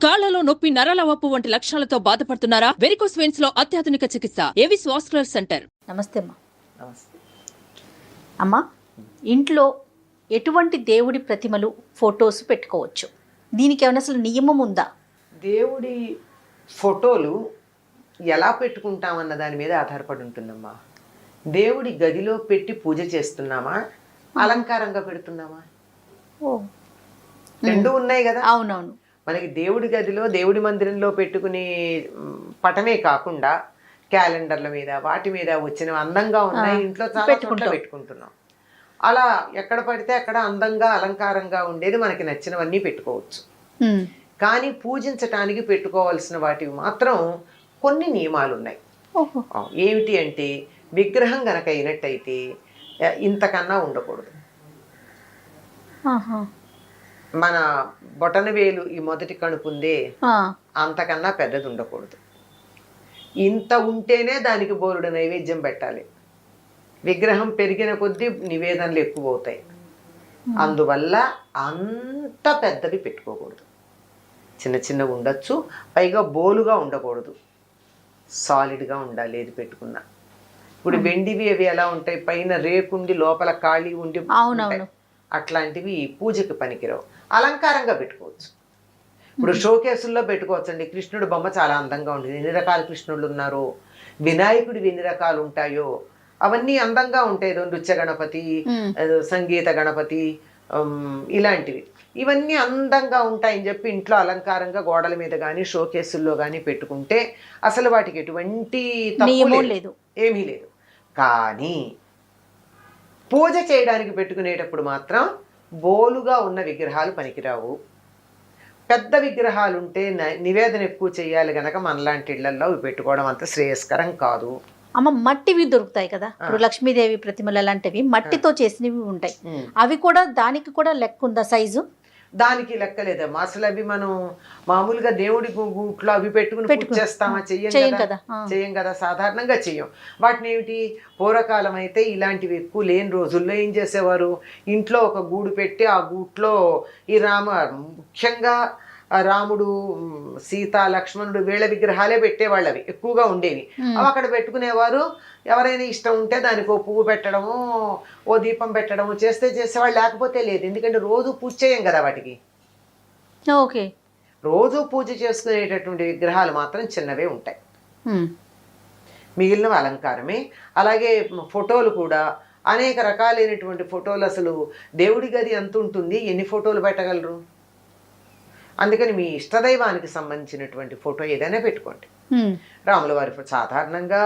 కాళ్లలో నొప్పి, నరాల వాపు వంటి లక్షణాలతో బాధపడుతున్నారా? వెరికోస్ వెయిన్స్ లో అత్యాధునిక చికిత్స ఏవిస్ వాస్కులర్ సెంటర్. నమస్తే అమ్మా. నమస్తే అమ్మా. ఇంట్లో ఎటువంటి దేవుడి ప్రతిమలు, ఫొటోస్ పెట్టుకోవచ్చు? దీనికి ఏమైనా అసలు నియమం ఉందా? దేవుడి ఫోటోలు ఎలా పెట్టుకుంటామన్న దాని మీద ఆధారపడి ఉంటుందమ్మా. దేవుడి గదిలో పెట్టి పూజ చేస్తున్నామా, అలంకారంగా పెడుతున్నామా? రెండు ఉన్నాయి కదా. అవునవును. మనకి దేవుడి గదిలో, దేవుడి మందిరంలో పెట్టుకునే పటమే కాకుండా క్యాలెండర్ల మీద, వాటి మీద వచ్చిన అందంగా ఉన్నాయి ఇంట్లో చాలా చోట్ల పెట్టుకుంటున్నాం. అలా ఎక్కడ పడితే అక్కడ అందంగా అలంకారంగా ఉండేది మనకి నచ్చినవన్నీ పెట్టుకోవచ్చు. కానీ పూజించటానికి పెట్టుకోవాల్సిన వాటివి మాత్రం కొన్ని నియమాలు ఉన్నాయి. ఏమిటి అంటే, విగ్రహం గనక అయినట్టయితే ఇంతకన్నా ఉండకూడదు. మన బొటనవేలు ఈ మొదటి కణుపు ఉందే, అంతకన్నా పెద్దది ఉండకూడదు. ఇంత ఉంటేనే దానికి బోరుడు నైవేద్యం పెట్టాలి. విగ్రహం పెరిగిన కొద్దీ నివేదనలు ఎక్కువ అవుతాయి. అందువల్ల అంత పెద్దవి పెట్టుకోకూడదు. చిన్న చిన్నగా ఉండొచ్చు, పైగా బోలుగా ఉండకూడదు, సాలిడ్గా ఉండాలి ఏది పెట్టుకున్నా. ఇప్పుడు వెండివి అవి ఎలా ఉంటాయి, పైన రేకుండి లోపల ఖాళీ ఉండి ఉంటాయి. అట్లాంటివి పూజకి పనికిరావు. అలంకారంగా పెట్టుకోవచ్చు. ఇప్పుడు షోకేసుల్లో పెట్టుకోవచ్చండి. కృష్ణుడు బొమ్మ చాలా అందంగా ఉంటుంది. ఎన్ని రకాల కృష్ణుళ్ళు ఉన్నారో, వినాయకుడివి ఎన్ని రకాలు ఉంటాయో అవన్నీ అందంగా ఉంటాయి. నృత్య గణపతి, సంగీత గణపతి, ఇలాంటివి ఇవన్నీ అందంగా ఉంటాయని చెప్పి ఇంట్లో అలంకారంగా గోడల మీద కానీ షోకేసుల్లో కానీ పెట్టుకుంటే అసలు వాటికి ఎటువంటి తప్పు లేదు, ఏమీ లేదు. కానీ పూజ చేయడానికి పెట్టుకునేటప్పుడు మాత్రం బోలుగా ఉన్న విగ్రహాలు పనికిరావు. పెద్ద విగ్రహాలు ఉంటే నివేదన ఎక్కువ చేయాలి గనక మనలాంటి ఇళ్లలో అవి పెట్టుకోవడం అంత శ్రేయస్కరం కాదు. అమ్మ, మట్టివి దొరుకుతాయి కదా, ఇప్పుడు లక్ష్మీదేవి ప్రతిమలు అలాంటివి మట్టితో చేసినవి ఉంటాయి. అవి కూడా, దానికి కూడా లెక్క ఉందా సైజు? దానికి లెక్కలేదమ్మా. అసలు అవి మనం మామూలుగా దేవుడి గూట్లో అవి పెట్టుకుని చేస్తామా? చెయ్యం కదా, సాధారణంగా చెయ్యం. వాటిని ఏమిటి, పూర్వకాలం అయితే ఇలాంటివి ఎక్కువ లేని రోజుల్లో ఏం చేసేవారు, ఇంట్లో ఒక గూడు పెట్టి ఆ గూట్లో ఈ ముఖ్యంగా రాముడు, సీత, లక్ష్మణుడు వీళ్ళ విగ్రహాలే పెట్టేవాళ్ళు. అవి ఎక్కువగా ఉండేవి. అవి అక్కడ పెట్టుకునేవారు. ఎవరైనా ఇష్టం ఉంటే దానికి ఓ పువ్వు పెట్టడము, ఓ దీపం పెట్టడము చేసేవాళ్ళు, లేకపోతే లేదు. ఎందుకంటే రోజు పూజ చేయం కదా వాటికి. ఓకే. రోజు పూజ చేసుకునేటటువంటి విగ్రహాలు మాత్రం చిన్నవే ఉంటాయి, మిగిలినవి అలంకారమే. అలాగే ఫోటోలు కూడా అనేక రకాలైనటువంటి ఫోటోలు. అసలు దేవుడి గది ఎంత ఉంటుంది, ఎన్ని ఫోటోలు పెట్టగలరు? అందుకని మీ ఇష్టదైవానికి సంబంధించినటువంటి ఫోటో ఏదైనా పెట్టుకోండి. రాముల వారి సాధారణంగా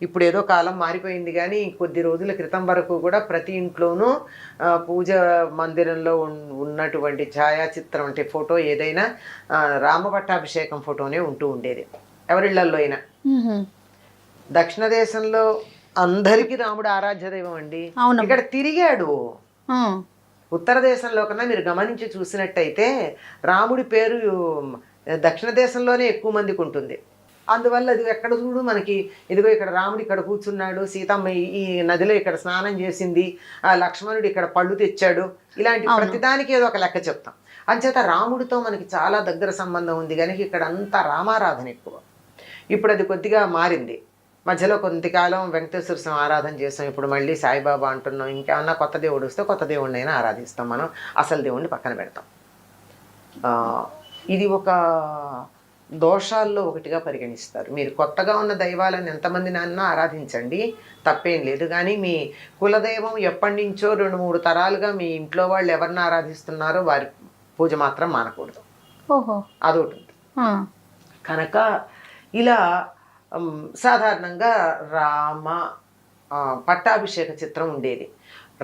ఇప్పుడు ఏదో కాలం మారిపోయింది, కానీ కొద్ది రోజుల క్రితం వరకు కూడా ప్రతి ఇంట్లోనూ పూజ మందిరంలో ఉన్నటువంటి ఛాయాచిత్రం అంటే ఫోటో ఏదైనా రామ పట్టాభిషేకం ఫోటోనే ఉంటూ ఉండేది ఎవరిళ్లల్లో అయినా. దక్షిణ దేశంలో అందరికీ రాముడు ఆరాధ్య దైవం అండి. ఇక్కడ తిరిగాడు. ఉత్తర దేశంలో కన్నా మీరు గమనించి చూసినట్టయితే రాముడి పేరు దక్షిణ దేశంలోనే ఎక్కువ మందికి ఉంటుంది. అందువల్ల అది ఎక్కడ చూడు మనకి, ఇదిగో ఇక్కడ రాముడు ఇక్కడ కూర్చున్నాడు, సీతమ్మ ఈ నదిలో ఇక్కడ స్నానం చేసింది, లక్ష్మణుడు ఇక్కడ పళ్ళు తెచ్చాడు, ఇలాంటి ప్రతిదానికి ఏదో ఒక లెక్క చెప్తాం. అంచేత రాముడితో మనకి చాలా దగ్గర సంబంధం ఉంది కనుక ఇక్కడ అంతా రామారాధన ఎక్కువ. ఇప్పుడు అది కొద్దిగా మారింది. మధ్యలో కొంతకాలం వెంకటేశ్వర స్వామి ఆరాధన చేస్తాం, ఇప్పుడు మళ్ళీ సాయిబాబా అంటున్నాం. ఇంకేమన్నా కొత్త దేవుడు వస్తే కొత్త దేవుడిని అయినా ఆరాధిస్తాం. మనం అసలు దేవుడిని పక్కన పెడతాం. ఇది ఒక దోషాల్లో ఒకటిగా పరిగణిస్తారు. మీరు కొత్తగా ఉన్న దైవాలను ఎంతమంది నాన్న ఆరాధించండి, తప్పేం లేదు. కానీ మీ కులదైవం ఎప్పటి నుంచో 2-3 తరాలుగా మీ ఇంట్లో వాళ్ళు ఎవరిని ఆరాధిస్తున్నారో వారి పూజ మాత్రం మానకూడదు. అదొకటి ఉంది కనుక ఇలా సాధారణంగా రామ పట్టాభిషేక చిత్రం ఉండేది.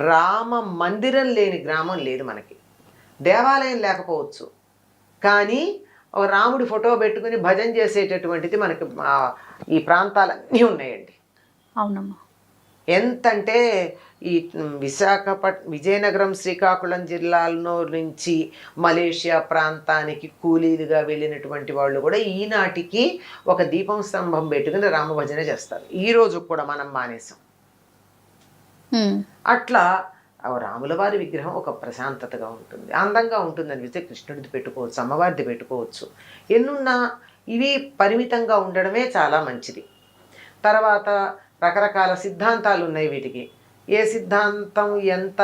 రామ మందిరం లేని గ్రామం లేదు మనకి. దేవాలయం లేకపోవచ్చు, కానీ రాముడి ఫోటో పెట్టుకుని భజన చేసేటటువంటిది మనకి ఈ ప్రాంతాలన్నీ ఉన్నాయండి. అవునమ్మా. ఎంతంటే ఈ విజయనగరం, శ్రీకాకుళం జిల్లాల్లో నుంచి మలేషియా ప్రాంతానికి కూలీలుగా వెళ్ళినటువంటి వాళ్ళు కూడా ఈనాటికి ఒక దీపం స్తంభం పెట్టుకుని రామభజన చేస్తారు. ఈ రోజు కూడా మనం మానేసాం. అట్లా ఆ రాముల వారి విగ్రహం ఒక ప్రశాంతతగా ఉంటుంది, అందంగా ఉంటుంది అనిపిస్తే కృష్ణుడిది పెట్టుకోవచ్చు, అమ్మవారిది పెట్టుకోవచ్చు. ఎన్నున్నా ఇవి పరిమితంగా ఉండడమే చాలా మంచిది. తర్వాత రకరకాల సిద్ధాంతాలు ఉన్నాయి వీటికి. ఏ సిద్ధాంతం ఎంత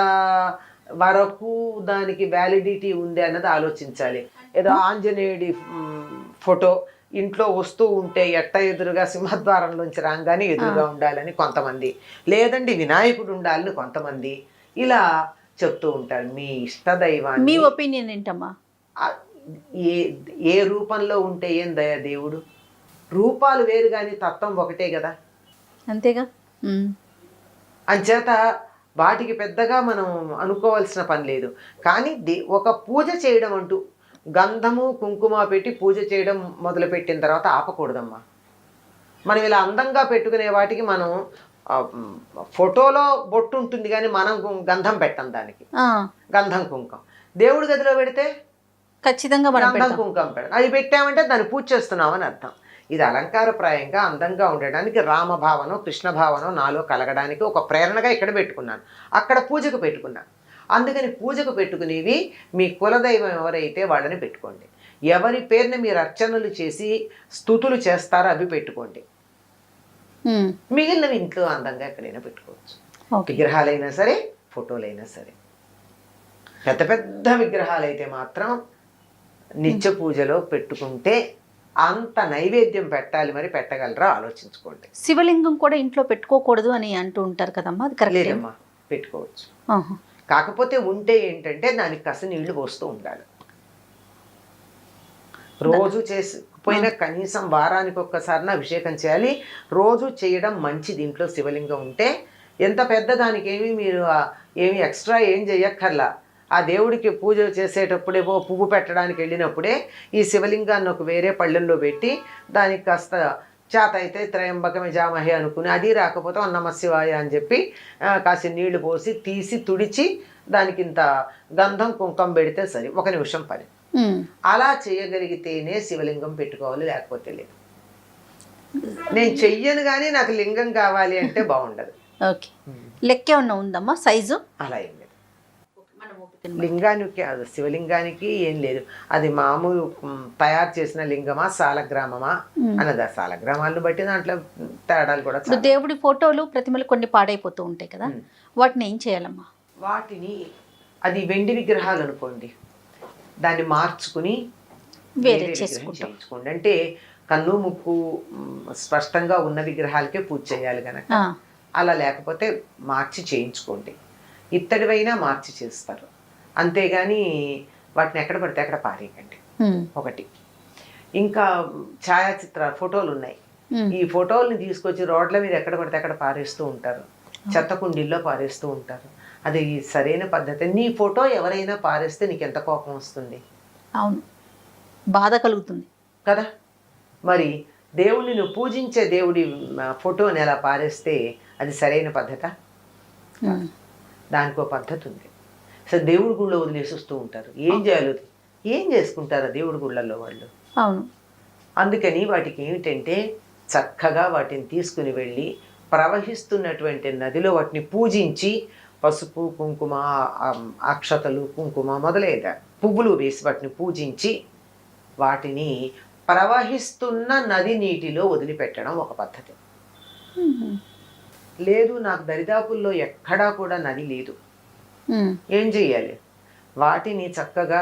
వరకు దానికి వ్యాలిడిటీ ఉంది అన్నది ఆలోచించాలి. ఏదో ఆంజనేయుడి ఫోటో ఇంట్లో వస్తూ ఉంటే ఎట్ట ఎదురుగా సింహద్వారంలోంచి రాగానే ఎదురుగా ఉండాలని కొంతమంది, లేదండి వినాయకుడు ఉండాలని కొంతమంది ఇలా చెప్తూ ఉంటారు. మీ ఇష్టదైవాన్ని, మీ ఒపీనియన్ ఏంటమ్మా? ఏ ఏ రూపంలో ఉంటే ఏం దయ దేవుడు, రూపాలు వేరు కానీ తత్వం ఒకటే కదా. అంతేగా. అంచేత వాటికి పెద్దగా మనం అనుకోవాల్సిన పని లేదు. కానీ ఒక పూజ చేయడం అంటూ గంధము కుంకుమ పెట్టి పూజ చేయడం మొదలుపెట్టిన తర్వాత ఆపకూడదమ్మా. మనం ఇలా అందంగా పెట్టుకునే వాటికి మనం ఫోటోలో బొట్టు ఉంటుంది కానీ మనం గంధం పెట్టం దానికి, గంధం కుంకం. దేవుడి గదిలో పెడితే ఖచ్చితంగా గంధం కుంకం పెడతాం. అది పెట్టామంటే దాన్ని పూజ చేస్తున్నామని అర్థం. ఇది అలంకారప్రాయంగా అందంగా ఉండడానికి రామభావనం కృష్ణ భావనం నాలో కలగడానికి ఒక ప్రేరణగా ఇక్కడ పెట్టుకున్నాను, అక్కడ పూజకు పెట్టుకున్నాను. అందుకని పూజకు పెట్టుకునేవి మీ కులదైవం ఎవరైతే వాళ్ళని పెట్టుకోండి. ఎవరి పేరుని మీరు అర్చనలు చేసి స్తుతులు చేస్తారో అవి పెట్టుకోండి. మిగిలినవి ఇంట్లో అందంగా ఎక్కడైనా పెట్టుకోవచ్చు. విగ్రహాలైనా సరే ఫోటోలైనా సరే. పెద్ద పెద్ద విగ్రహాలైతే మాత్రం నిత్య పూజలో పెట్టుకుంటే అంత నైవేద్యం పెట్టాలి, మరి పెట్టగలరా ఆలోచించుకోండి. శివలింగం కూడా ఇంట్లో పెట్టుకోకూడదు అని అంటూ ఉంటారు కదమ్మా, అది కరెక్ట్? లేదమ్మా, పెట్టుకోవచ్చు. కాకపోతే ఉంటే ఏంటంటే దానికి కాస్త నీళ్లు పోస్తూ ఉండాలి. రోజు పోయినా కనీసం వారానికి ఒక్కసారి అభిషేకం చేయాలి. రోజు చేయడం మంచిది. ఇంట్లో శివలింగం ఉంటే ఎంత పెద్ద దానికి మీరు ఏమి ఎక్స్ట్రా ఏం చేయక్కర్లా. ఆ దేవుడికి పూజ చేసేటప్పుడే పువ్వు పెట్టడానికి వెళ్ళినప్పుడే ఈ శివలింగాన్ని ఒక వేరే పళ్ళెంలో పెట్టి దానికి కాస్త చేత అయితే త్రయంబకమే జామహే అనుకుని, అది రాకపోతే నమ శివాయ అని చెప్పి కాసి నీళ్లు పోసి తీసి తుడిచి దానికి ఇంత గంధం కుంకం పెడితే సరి, 1 నిమిషం పని. అలా చేయగలిగితేనే శివలింగం పెట్టుకోవాలి, లేకపోతే లేదు. నేను చెయ్యను కానీ నాకు లింగం కావాలి అంటే బాగుండదు. ఓకే, లెక్క ఏమన్నా ఉందమ్మా సైజు? అలా ఏం లేదు. లింగానికి శివలింగానికి ఏం లేదు. అది మామూలు తయారు చేసిన లింగమా సాలగ్రామమా అన్నది. సాలగ్రామాలను బట్టి దాంట్లో తేడాలు కూడా. దేవుడి ఫోటోలు ప్రతిమలు కొన్ని పాడైపోతూ ఉంటాయి కదా, వాటిని ఏం చేయాలమ్మా? వాటిని అది వెండి విగ్రహాలు అనుకోండి, దాన్ని మార్చుకుని వేరే చేయించుకోండి. అంటే కన్ను ముక్కు స్పష్టంగా ఉన్న విగ్రహాలకే పూజ చేయాలి కనుక అలా, లేకపోతే మార్చి చేయించుకోండి. ఇత్తడివైనా మార్చి చేస్తారు, అంతేగాని వాటిని ఎక్కడ పడితే అక్కడ పారేయకండి. ఒకటి. ఇంకా ఛాయాచిత్రాలు ఫోటోలు ఉన్నాయి, ఈ ఫోటోల్ని తీసుకొచ్చి రోడ్ల మీద ఎక్కడ పడితే అక్కడ పారేస్తూ ఉంటారు, చెత్త కుండీల్లో పారేస్తూ ఉంటారు. అది సరైన పద్ధతి. నీ ఫోటో ఎవరైనా పారేస్తే నీకు ఎంత కోపం వస్తుంది? అవును, బాధ కలుగుతుంది కదా. మరి దేవుడిని నువ్వు పూజించే దేవుడి ఫోటోని ఎలా పారేస్తే అది సరైన పద్ధత? దానికో పద్ధతి ఉంది. అసలు దేవుడి గుళ్ళో వదిలేసి వస్తూ ఉంటారు. ఏం చేయాలి, ఏం చేసుకుంటారు దేవుడి గుళ్ళల్లో వాళ్ళు? అవును. అందుకని వాటికి ఏమిటంటే చక్కగా వాటిని తీసుకుని వెళ్ళి ప్రవహిస్తున్నటువంటి నదిలో వాటిని పూజించి పసుపు కుంకుమ అక్షతలు కుంకుమ మొదలైన పువ్వులు వేసి వాటిని పూజించి వాటిని ప్రవహిస్తున్న నది నీటిలో వదిలిపెట్టడం ఒక పద్ధతి. లేదు నాకు దరిదాపుల్లో ఎక్కడా కూడా నది లేదు, ఏం చెయ్యాలి? వాటిని చక్కగా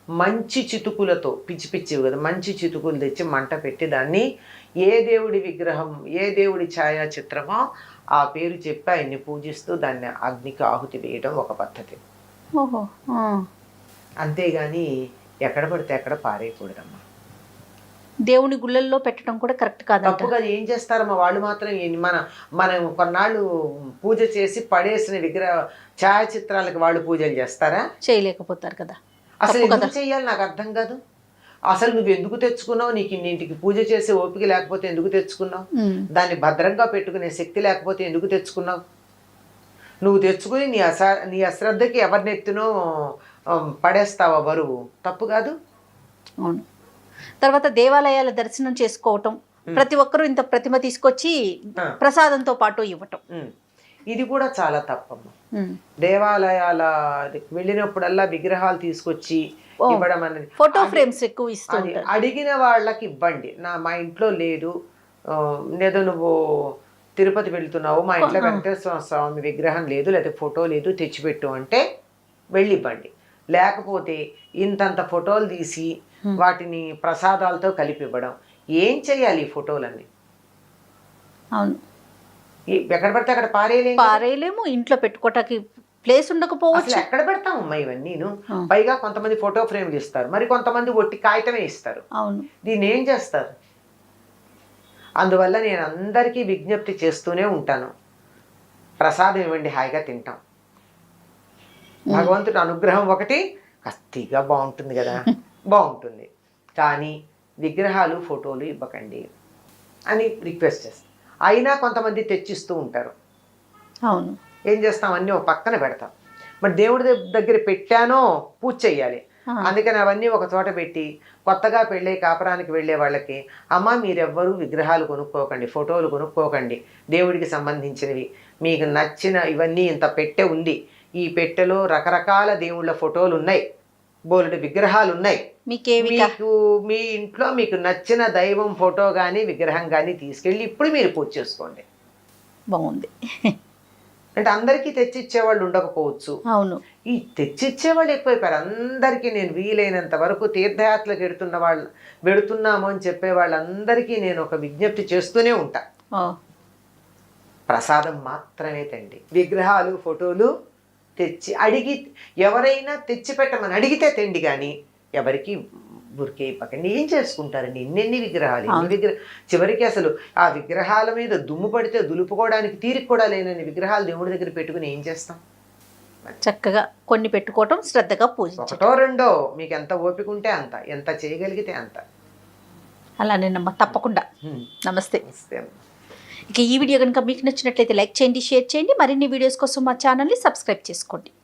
మంచి చితుకులతో, పిచ్చి పిచ్చివి కదా, మంచి చితుకులు తెచ్చి మంట పెట్టి దాన్ని ఏ దేవుడి విగ్రహం ఏ దేవుడి ఛాయాచిత్రమో ఆ పేరు చెప్పి ఆయన్ని పూజిస్తూ దాన్ని అగ్నికి ఆహుతి వేయడం ఒక పద్ధతి. అంతేగాని ఎక్కడ పడితే అక్కడ పారేయకూడదమ్మా. దేవుని గుళ్ళల్లో పెట్టడం కూడా కరెక్ట్ కాదు. తప్పుగా ఏం చేస్తారమ్మా వాళ్ళు మాత్రం. మనం కొన్నాళ్ళు పూజ చేసి పడేసిన విగ్రహ ఛాయాచిత్రాలకు వాళ్ళు పూజలు చేస్తారా? చేయలేకపోతారు కదా. అసలు ఎందుకు చెయ్యాలి నాకు అర్థం కాదు. అసలు నువ్వు ఎందుకు తెచ్చుకున్నావు? నీకు ఇన్నింటికి పూజ చేసే ఓపిక లేకపోతే ఎందుకు తెచ్చుకున్నావు? దాన్ని భద్రంగా పెట్టుకునే శక్తి లేకపోతే ఎందుకు తెచ్చుకున్నావు? నువ్వు తెచ్చుకుని నీ అశ్రద్ధకి ఎవరినెత్తునో పడేస్తావా బరువు? తప్పు కాదు. అవును. తర్వాత దేవాలయాల దర్శనం చేసుకోవటం, ప్రతి ఒక్కరూ ఇంత ప్రతిమ తీసుకొచ్చి ప్రసాదంతో పాటు ఇవ్వటం, ఇది కూడా చాలా తప్పమ్మా. ఉమ్. దేవాలయాల వెళ్ళినప్పుడల్లా విగ్రహాలు తీసుకొచ్చి ఓ, ఇవ్వడం అనేది ఫోటో ఫ్రేమ్స్ ఎక్కువ ఇస్తూ అది ఉంటారు. అడిగిన వాళ్ళకి ఇవ్వండి. మా ఇంట్లో లేదు, ఏదో నువ్వు తిరుపతి వెళ్తున్నావు, మా ఇంట్లో వెంకటేశ్వర స్వామి విగ్రహం లేదు, లేకపోతే ఫోటో లేదు, తెచ్చిపెట్టు అంటే వెళ్ళి ఇవ్వండి. లేకపోతే ఇంతంత ఫోటోలు తీసి వాటిని ప్రసాదాలతో కలిపి ఇవ్వడం. ఏం చేయాలి ఈ ఫోటోలన్నీ? అవును, ఎక్కడ పడితే అక్కడ పారేయలేము, ఇంట్లో పెట్టుకోవటానికి ప్లేస్ ఉండకపోవచ్చు. అసలు ఎక్కడ పెడతామమ్మా ఇవన్నీను? పైగా కొంతమంది ఫోటో ఫ్రేమ్లు ఇస్తారు, మరి కొంతమంది ఒట్టి కాగితమే ఇస్తారు. అవును, దీన్ని ఏం చేస్తారు? అందువల్ల నేను అందరికీ విజ్ఞప్తి చేస్తూనే ఉంటాను, ప్రసాదం ఇవ్వండి, హాయిగా తింటాం. భగవంతుడి అనుగ్రహం ఒకటి కత్తిగా బాగుంటుంది కదా, బాగుంటుంది, కానీ విగ్రహాలు ఫోటోలు ఇవ్వకండి అని రిక్వెస్ట్ చేస్తాం. అయినా కొంతమంది తెచ్చిస్తూ ఉంటారు. అవును, ఏం చేస్తాం, అన్నీ ఒక పక్కన పెడతాం. మరి దేవుడి దగ్గర పెట్టానో పూజ చెయ్యాలి, అందుకని అవన్నీ ఒక చోట పెట్టి కొత్తగా పెళ్ళే కాపురానికి వెళ్ళే వాళ్ళకి, అమ్మ మీరెవ్వరూ విగ్రహాలు కొనుక్కోకండి, ఫోటోలు కొనుక్కోకండి, దేవుడికి సంబంధించినవి మీకు నచ్చిన ఇవన్నీ ఇంత పెట్టె ఉంది, ఈ పెట్టెలో రకరకాల దేవుళ్ళ ఫోటోలు ఉన్నాయి, బోలెడు విగ్రహాలు ఉన్నాయి, మీకు మీ ఇంట్లో మీకు నచ్చిన దైవం ఫోటో కానీ విగ్రహం కానీ తీసుకెళ్ళి ఇప్పుడు మీరు పూజ చేసుకోండి. బాగుంది. అంటే అందరికీ తెచ్చిచ్చేవాళ్ళు ఉండకపోవచ్చు, అవును, ఈ తెచ్చిచ్చేవాళ్ళు ఎక్కువైపోయారు. అందరికీ నేను వీలైనంత వరకు తీర్థయాత్రలకు వెడుతున్నాము అని చెప్పే వాళ్ళందరికీ నేను ఒక విజ్ఞప్తి చేస్తూనే ఉంటా, ప్రసాదం మాత్రమే తండి. విగ్రహాలు ఫోటోలు తెచ్చి అడిగి ఎవరైనా తెచ్చి పెట్టమని అడిగితే తెండి, కానీ ఎవరికి ఊరికే ఇవ్వకండి. ఏం చేసుకుంటారండి ఎన్నెన్ని విగ్రహాలు, చివరికి అసలు ఆ విగ్రహాల మీద దుమ్ము పడితే దులుపుకోవడానికి తీరిక కూడా లేనని విగ్రహాలు దేవుడి దగ్గర పెట్టుకుని ఏం చేస్తాం? చక్కగా కొన్ని పెట్టుకోవటం, శ్రద్ధగా పూజించటం. ఒకటో రెండో మీకు ఎంత ఓపిక ఉంటే అంత, ఎంత చేయగలిగితే అంత. అలానేనమ్మా, తప్పకుండా. నమస్తే. ఇక ఈ వీడియో కనుక మీకు నచ్చినట్లయితే లైక్ చేయండి, షేర్ చేయండి. మరిన్ని వీడియోస్ కోసం మా ఛానల్ని సబ్స్క్రైబ్ చేసుకోండి.